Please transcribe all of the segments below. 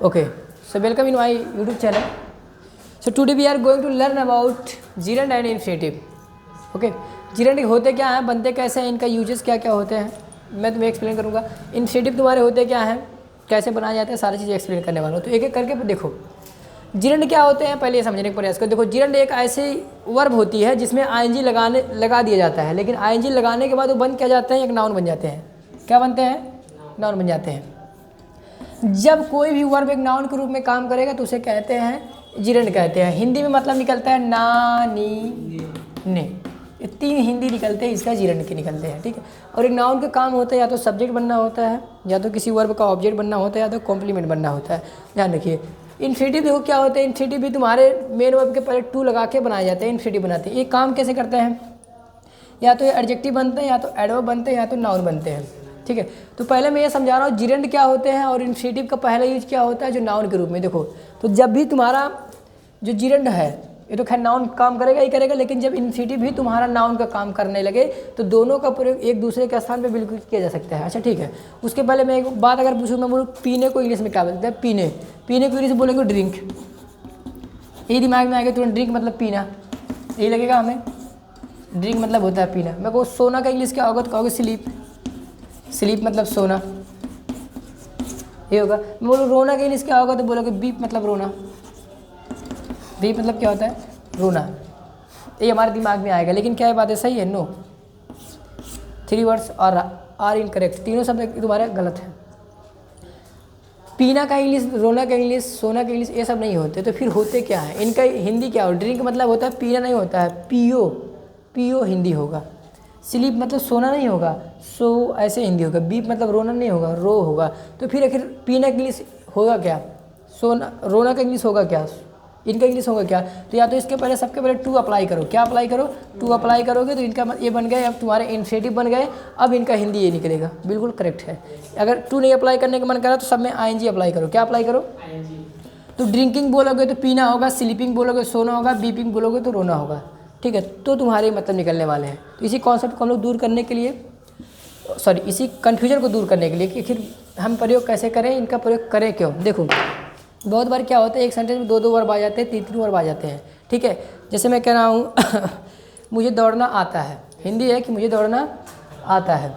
Okay, so welcome in my YouTube channel. So today we are going to learn about gerund and infinitive. Okay, gerund होते क्या हैं, बनते कैसे हैं, इनका यूजेस क्या क्या होते हैं, मैं तुम्हें एक्सप्लेन करूँगा. इन्फिनेटिव तुम्हारे होते क्या हैं, कैसे बनाए जाते हैं, सारी चीज़ें एक्सप्लेन करने वाला हूँ. तो एक एक करके देखो जिरंड क्या होते हैं, पहले ये समझने का प्रयास करो. देखो जिरंड एक ऐसी वर्ब होती है जिसमें आईएनजी लगा दिया जाता है, लेकिन आईएनजी लगाने के बाद वो बन क्या जाते हैं, एक नाउन बन जाते हैं. क्या बनते हैं? नाउन बन जाते हैं. जब कोई भी वर्ब एक नाउन के रूप में काम करेगा तो उसे कहते हैं जिरंड कहते हैं. हिंदी में मतलब निकलता है ना, नी, ने. ये तीन हिंदी निकलते हैं, इसका जिरंड के निकलते हैं. ठीक है. और एक नाउन का काम होता है या तो सब्जेक्ट बनना होता है, या तो किसी वर्ब का ऑब्जेक्ट बनना होता है, या तो कॉम्प्लीमेंट बनना होता है. ध्यान रखिए. इन्फिनिटिव देखो क्या होता है. इन्फिनिटिव भी तुम्हारे मेन वर्ब के पहले टू लगा के बनाए जाते हैं. इन्फिनिटिव बनाते हैं. ये काम कैसे करते हैं, या तो ये एडजेक्टिव बनते हैं, या तो एडवर्ब बनते हैं, या तो नाउन बनते हैं. ठीक है. तो पहले मैं ये समझा रहा हूँ जिरंड क्या होते हैं और इन्फिनिटिव का पहला यूज क्या होता है जो नाउन के रूप में. देखो तो जब भी तुम्हारा जो जिरंड है ये तो खैर नाउन काम करेगा ही करेगा, लेकिन जब इन्फिनिटिव भी तुम्हारा नाउन का काम करने लगे तो दोनों का प्रयोग एक दूसरे के स्थान पे बिल्कुल किया जा सकता है. अच्छा ठीक है. उसके पहले मैं एक बात अगर पूछूँ, मैं बोलूँ पीने को इंग्लिश में क्या बोलते हैं? पीने. पीने को इंग्लिश में बोलेंगे ड्रिंक. यही दिमाग में आएगा तुरंत, ड्रिंक मतलब पीना, यही लगेगा हमें. ड्रिंक मतलब होता है पीना. मैं कहूँ सोना का इंग्लिश क्या होगा तो कहोगे स्लीप. स्लीप मतलब सोना, ये होगा. मैं बोलूँ रोना का इंग्लिश क्या होगा तो बोलोगे बीप मतलब रोना. बीप मतलब क्या होता है? रोना. ये हमारे दिमाग में आएगा, लेकिन क्या ये बात है सही है? नो. 3 वर्ड्स और आर इनकरेक्ट, तीनों शब्द तुम्हारे गलत हैं. पीना का इंग्लिश, रोना का इंग्लिश, सोना का इंग्लिश ये सब नहीं होते. तो फिर होते क्या है इनका? हिंदी क्या हो? ड्रिंक मतलब होता है पीना, नहीं होता है पियो. पियो हिंदी होगा. स्लीप मतलब सोना नहीं होगा, सो ऐसे हिंदी होगा. बीप मतलब रोना नहीं होगा, रो होगा. तो फिर आखिर पीना का इंग्लिश होगा क्या? सोना. रोना का इंग्लिश होगा क्या? इनका इंग्लिश होगा क्या? तो या तो इसके पहले सबके पहले टू अप्लाई करो. क्या अप्लाई करो? टू अप्लाई करोगे तो इनका ये बन गए, अब तुम्हारे इन्फिनिटिव बन गए. अब इनका हिंदी ये निकलेगा. बिल्कुल करेक्ट है. अगर टू नहीं अप्लाई करने का मन करा तो सब में आईएनजी अप्लाई करो. क्या अप्लाई करो? तो ड्रिंकिंग बोलोगे तो पीना होगा, स्लीपिंग बोलोगे सोना होगा, बीपिंग बोलोगे तो रोना होगा. ठीक है. तो तुम्हारे मतलब निकलने वाले हैं. तो इसी कॉन्सेप्ट को हम लोग दूर करने के लिए, सॉरी इसी कन्फ्यूजन को दूर करने के लिए कि आखिर हम प्रयोग कैसे करें, इनका प्रयोग करें क्यों. देखो बहुत बार क्या होता है, एक सेंटेंस में 2 वर्ब आ जाते हैं, 3 वर्ब आ जाते हैं. ठीक है. जैसे मैं कह रहा हूँ मुझे दौड़ना आता है. हिंदी है कि मुझे दौड़ना आता है.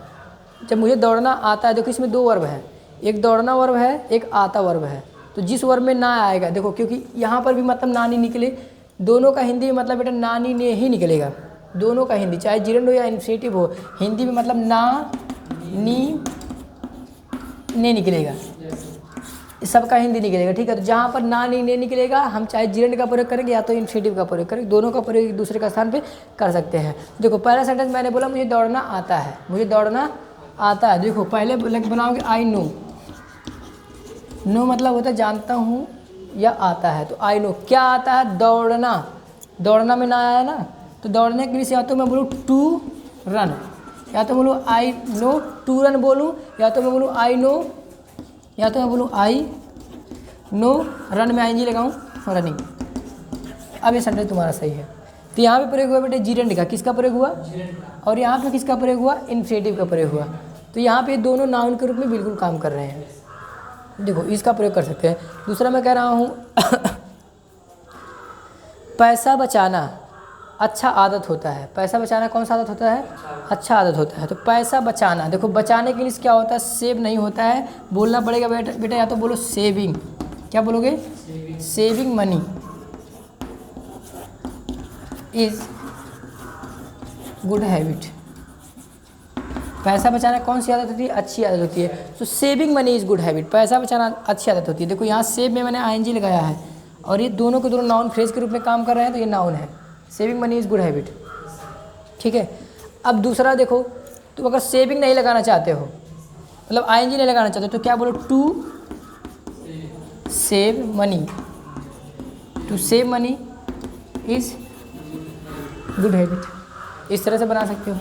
जब मुझे दौड़ना आता है, देखो इसमें 2 वर्ब है. एक दौड़ना वर्ब है, एक आता वर्ब है. तो जिस वर्ब में ना आएगा, देखो क्योंकि यहाँ पर भी मतलब ना नहीं निकले, दोनों का हिंदी में मतलब बेटा नानी ने ही निकलेगा. दोनों का हिंदी चाहे जिरंड हो या इन्फिनिटिव हो, हिंदी में मतलब ना, नी, ने निकलेगा. सबका हिंदी निकलेगा. ठीक है. तो जहाँ पर ना, नी, ने निकलेगा, हम चाहे जिरंड का प्रयोग करेंगे या तो इन्फिनिटिव का प्रयोग करेंगे. दोनों का प्रयोग एक दूसरे का स्थान पे कर सकते हैं. देखो पहला सेंटेंस मैंने बोला मुझे दौड़ना आता है. मुझे दौड़ना आता है. देखो पहले बनाओगे आई नो. नो मतलब होता है जानता हूँ या आता है. तो आई नो क्या आता है? दौड़ना. दौड़ना में ना आया ना, तो दौड़ने के लिए या तो मैं बोलूँ टू रन, या तो बोलूँ आई नो टू रन बोलूँ, या तो मैं बोलूँ आई नो, या तो मैं बोलूँ आई नो रन में आईएनजी लगाऊँ रनिंग. अब ये सेंटेंस तुम्हारा सही है. तो यहाँ पे प्रयोग हुआ बेटे जिरंड का. किसका प्रयोग हुआ? और यहाँ पे किसका प्रयोग हुआ? इन्फिनिटिव का प्रयोग हुआ. तो यहाँ पे दोनों नाउन के रूप में बिल्कुल काम कर रहे हैं. देखो इसका प्रयोग कर सकते हैं. दूसरा मैं कह रहा हूँ पैसा बचाना अच्छा आदत होता है. पैसा बचाना कौन सा आदत होता है? अच्छा आदत होता है. तो पैसा बचाना, देखो बचाने के लिए क्या होता है? सेव नहीं होता है, बोलना पड़ेगा बेटा. या तो बोलो सेविंग. क्या बोलोगे? Saving money is good habit. पैसा बचाना कौन सी आदत होती है? अच्छी आदत होती है. तो saving money is good habit. पैसा बचाना अच्छी आदत होती है. देखो यहाँ सेव में मैंने आईएनजी लगाया है और ये दोनों के दोनों नाउन फ्रेज के रूप में काम कर रहे हैं, तो ये नाउन है. Saving money is good habit. ठीक है. अब दूसरा देखो, तो अगर सेविंग नहीं लगाना चाहते हो, मतलब आईएनजी नहीं लगाना चाहते हो, तो क्या बोलो? To save money. To save money is good habit. इस तरह से बना सकते हो.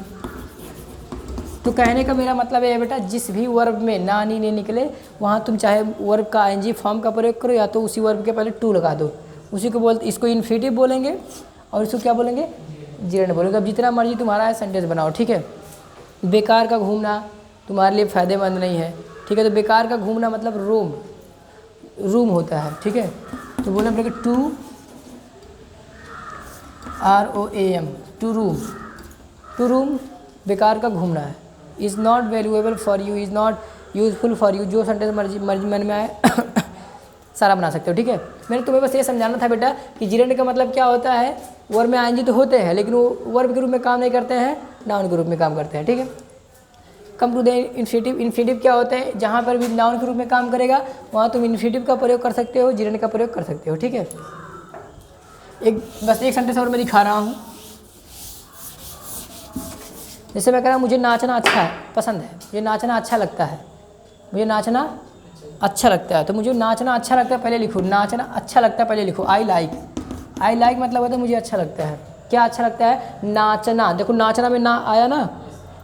तो कहने का मेरा मतलब है बेटा, जिस भी वर्ब में ना, नी, ने निकले वहाँ तुम चाहे वर्ब का आईएनजी फॉर्म का प्रयोग करो, या तो उसी वर्ब के पहले टू लगा दो. उसी को बोलते, इसको इन्फिनिटिव बोलेंगे और इसको क्या बोलेंगे? जिरंड बोलेंगे. अब जितना मर्जी तुम्हारा है सेंटेंस बनाओ. ठीक है. बेकार का घूमना तुम्हारे लिए फ़ायदेमंद नहीं है. ठीक है. तो बेकार का घूमना मतलब रोम. रूम होता है, ठीक है। तो बोलना पड़ेगा to ROAM, to roam. To roam बेकार का घूमना है। Is not valuable for you, is not useful for you, जो सेंटेंस मर्जी मर्जी मन में आए सारा बना सकते हो, ठीक है। मैंने तुम्हें बस ये समझाना था बेटा कि जिरेंड का मतलब क्या होता है, वर्ब में आएंगे तो होते हैं लेकिन वो वर्ब के रूप में काम नहीं करते हैं, नाउन के रूप में काम करते हैं, ठीक है। Come to the infinitive. Infinitive क्या होता है, जहाँ पर भी नाउन के रूप में काम करेगा वहाँ तुम इन्फिनेटिव का प्रयोग कर सकते हो, जिरेंड का प्रयोग कर सकते हो, ठीक है। बस एक सेंटेंस और मैं दिखा रहा हूँ। जैसे मैं कह रहा हूँ मुझे नाचना अच्छा है, पसंद है, मुझे नाचना अच्छा लगता है, मुझे नाचना अच्छा लगता है। तो मुझे नाचना अच्छा लगता है पहले लिखो, नाचना अच्छा लगता है पहले लिखो। आई लाइक, आई लाइक मतलब होता है मुझे अच्छा लगता है। क्या अच्छा लगता है, नाचना। देखो नाचना में ना आया ना,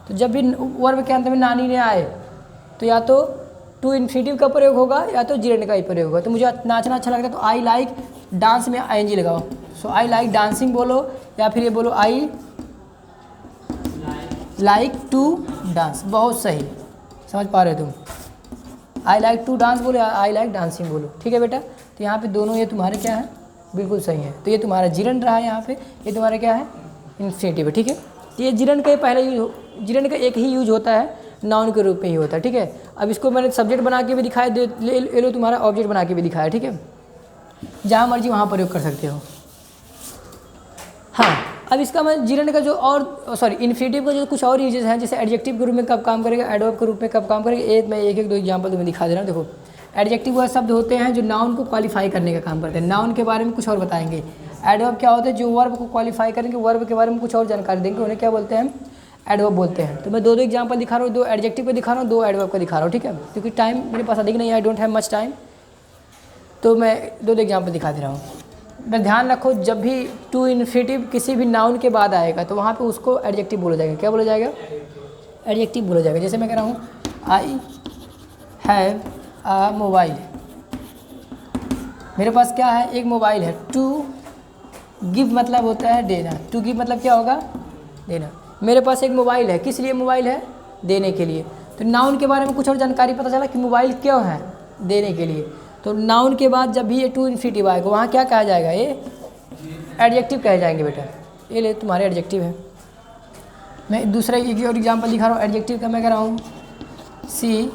तो जब भी वर्ब के अंत में नानी ने आए तो या तो टू इन्फिनेटिव का प्रयोग होगा या तो जिरेंड का ही प्रयोग होगा। तो मुझे नाचना अच्छा लगता है तो आई लाइक, डांस में ING लगाओ। सो आई लाइक डांसिंग बोलो, या फिर ये बोलो आई लाइक टू डांस। बहुत सही, समझ पा रहे हो तुम। आई लाइक टू डांस बोलो, आई लाइक डांसिंग बोलो, ठीक है बेटा। तो यहाँ पे दोनों ये तुम्हारे क्या है, बिल्कुल सही है। तो ये तुम्हारा जिरेंड रहा है, यहाँ पे ये तुम्हारा क्या है, इन्फिनेटिव है, ठीक है। तो ये जिरेंड का पहले जिरेंड का एक ही यूज होता है, नाउन के रूप में ही होता है, ठीक है। अब इसको मैंने सब्जेक्ट बना के भी दिखाया, ले लो तुम्हारा ऑब्जेक्ट बना के भी दिखाया, ठीक है। जहाँ मर्जी वहाँ प्रयोग कर सकते हो। हाँ, अब इसका मैं जिरेंड का जो और इन्फिनेटिव का जो कुछ और यूजेस हैं, जैसे एडजेक्टिव के रूप में कब काम करेगा, एडवर्ब के रूप में कब काम करेगा, मैं एक दो एग्जांपल तुम्हें दिखा दे रहा हूँ। देखो एडजेक्टिव वह शब्द होते हैं जो नाउन को क्वालिफाई करने का काम करते हैं, नाउन के बारे में कुछ और बताएंगे। एडवर्ब क्या होता है, जो वर्ब को क्वालिफाई करेंगे, वर्ब के बारे में कुछ और जानकारी देंगे, उन्हें क्या बोलते हैं, एडवर्ब बोलते हैं। तो मैं दो एग्जाम्पल दिखा रहा हूँ, दो एडजेक्टिव का दिखा रहा हूँ, दो एडवर्ब का दिखा रहा हूँ, ठीक है। क्योंकि टाइम मेरे पास अधिक नहीं है, I don't have much time, तो मैं दो एग्जाम्पल दिखा दे रहा हूँ। मैं ध्यान रखो, जब भी टू इन्फिनेटिव किसी भी नाउन के बाद आएगा तो वहाँ पे उसको एडजेक्टिव बोला जाएगा। क्या बोला जाएगा, एडजेक्टिव बोला जाएगा। जैसे मैं कह रहा हूँ आई हैव अ मोबाइल, मेरे पास क्या है, एक मोबाइल है। टू गिव मतलब होता है देना, टू गिव मतलब क्या होगा, देना। मेरे पास एक मोबाइल है, किस लिए मोबाइल है, देने के लिए। तो नाउन के बारे में कुछ और जानकारी पता चला कि मोबाइल क्यों है, देने के लिए। तो नाउन के बाद जब भी ये टू इन्फिनेटिव आएगा वहाँ क्या कहा जाएगा, ये एडजेक्टिव कहे जाएंगे बेटा। ये ले तुम्हारे एडजेक्टिव है। मैं दूसरा एक और एग्जांपल दिखा रहा हूँ एडजेक्टिव का। मैं कह रहा हूँ she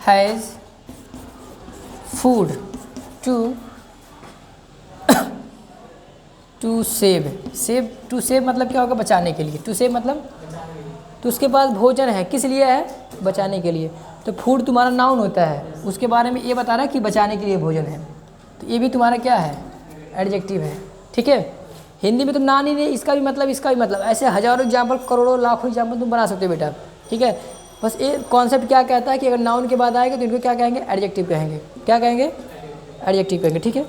has food to save. To save मतलब क्या होगा, बचाने के लिए। टू सेव मतलब तो उसके पास भोजन है, किस लिए है, बचाने के लिए। तो फूड तुम्हारा नाउन होता है, उसके बारे में ये बता रहा है कि बचाने के लिए भोजन है, तो ये भी तुम्हारा क्या है, एडजेक्टिव है, ठीक है। हिंदी में तो नान ही नहीं, इसका भी मतलब, इसका भी मतलब, ऐसे हज़ारों एग्जाम्पल, करोड़ों लाखों एग्जाम्पल तुम बना सकते हो बेटा, ठीक है। बस ये कॉन्सेप्ट क्या कहता है कि अगर नाउन के बाद आएगा तो इनको क्या कहेंगे, एडजेक्टिव कहेंगे। क्या कहेंगे, एडजेक्टिव कहेंगे, ठीक है।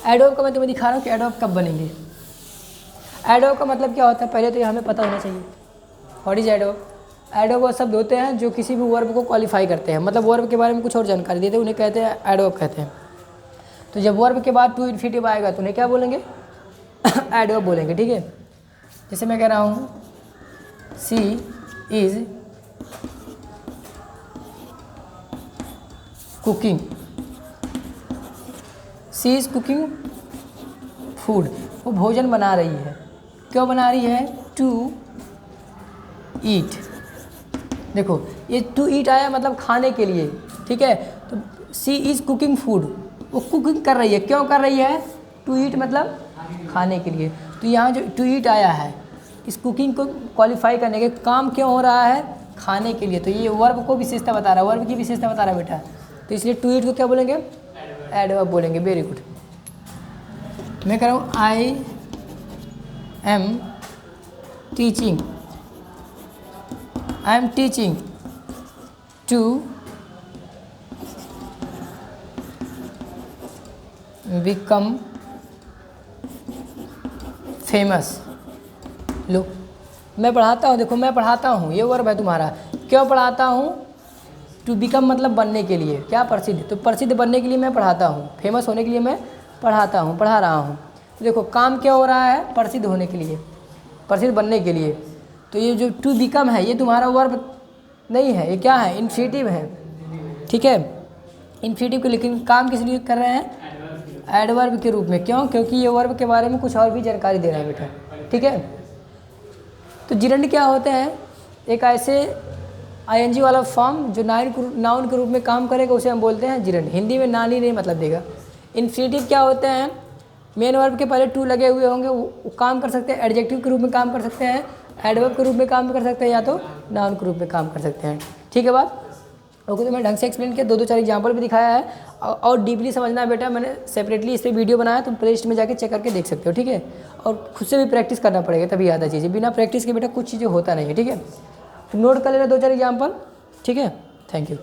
एडवर्ब का मैं तुम्हें दिखा रहा हूँ कि एडवर्ब कब बनेंगे। एडवर्ब का मतलब क्या होता है, पहले तो ये हमें पता होना चाहिए। व्हाट इज एडवर्ब, एडवर्ब वो शब्द होते हैं जो किसी भी वर्ब को क्वालिफाई करते हैं, मतलब वर्ब के बारे में कुछ और जानकारी देते हैं, उन्हें कहते हैं एडवर्ब कहते हैं। तो जब वर्ब के बाद टू इन्फिनेटिव आएगा तो उन्हें क्या बोलेंगे, एडवर्ब बोलेंगे, ठीक है। जैसे मैं कह रहा हूँ she is cooking, she is cooking food, वो भोजन बना रही है। क्यों बना रही है, टू ईट। देखो ये टू ईट आया मतलब खाने के लिए, ठीक है। तो सी इज़ कुकिंग फूड, वो कुकिंग कर रही है। क्यों कर रही है, टू ईट मतलब खाने के लिए। तो यहाँ जो टू ईट आया है, इस कुकिंग को क्वालिफाई करने के काम क्यों हो रहा है, खाने के लिए। तो ये वर्ब को विशेषता बता रहा है, वर्ब की विशेषता बता रहा है बेटा। तो इसलिए टू ईट को क्या बोलेंगे, एडवर्ब बोलेंगे। Very good. मैं कह रहा हूँ I am teaching, I am teaching to become famous. लो मैं पढ़ाता हूँ, देखो मैं पढ़ाता हूँ, ये वर्ब है तुम्हारा। क्यों पढ़ाता हूँ, टू बिकम मतलब बनने के लिए, क्या, प्रसिद्ध। तो प्रसिद्ध बनने के लिए मैं पढ़ाता हूँ, फेमस होने के लिए मैं पढ़ाता हूँ, पढ़ा रहा हूँ। तो देखो काम क्या हो रहा है, प्रसिद्ध होने के लिए, प्रसिद्ध बनने के लिए। तो ये जो टू बिकम है ये तुम्हारा वर्ब नहीं है, ये क्या है, इन्फिनेटिव है, ठीक है। इन्फिनेटिव के, लेकिन काम किस लिए कर रहे हैं? एडवर्ब के रूप में। क्यों? क्योंकि ये वर्ब के बारे में कुछ और भी जानकारी दे रहा है बेटा, ठीक है। तो जिरंड क्या होते हैं? एक ऐसे आईएनजी वाला फॉर्म जो नाउन के रूप में काम करेगा उसे हम बोलते हैं जिरंड। हिंदी में नानी नहीं मतलब देगा। इन्फिनेटिव क्या होते हैं? मेन वर्ब के पहले टू लगे हुए होंगे, वो काम कर सकते हैं, एडजेक्टिव के रूप में काम कर सकते हैं, एडवर्ब के रूप में काम कर सकते हैं, या तो नाउन के रूप में काम कर सकते हैं। ठीक है बात? ओके, तो मैं ढंग से एक्सप्लेन किया, 2-4 एग्जाम्पल भी दिखाया है। और डीपली समझना है बेटा, मैंने सेपरेटली इस पर वीडियो बनाया, तुम प्ले लिस्ट में जाके चेक करके देख सकते हो, ठीक है। और खुद से भी प्रैक्टिस करना पड़ेगा तभी याद आ चीज़ें, बिना प्रैक्टिस के बेटा कुछ चीज़ें होता नहीं है, ठीक है। तो नोट कर लेना 2-4 एग्जाम्पल, ठीक है। Thank you.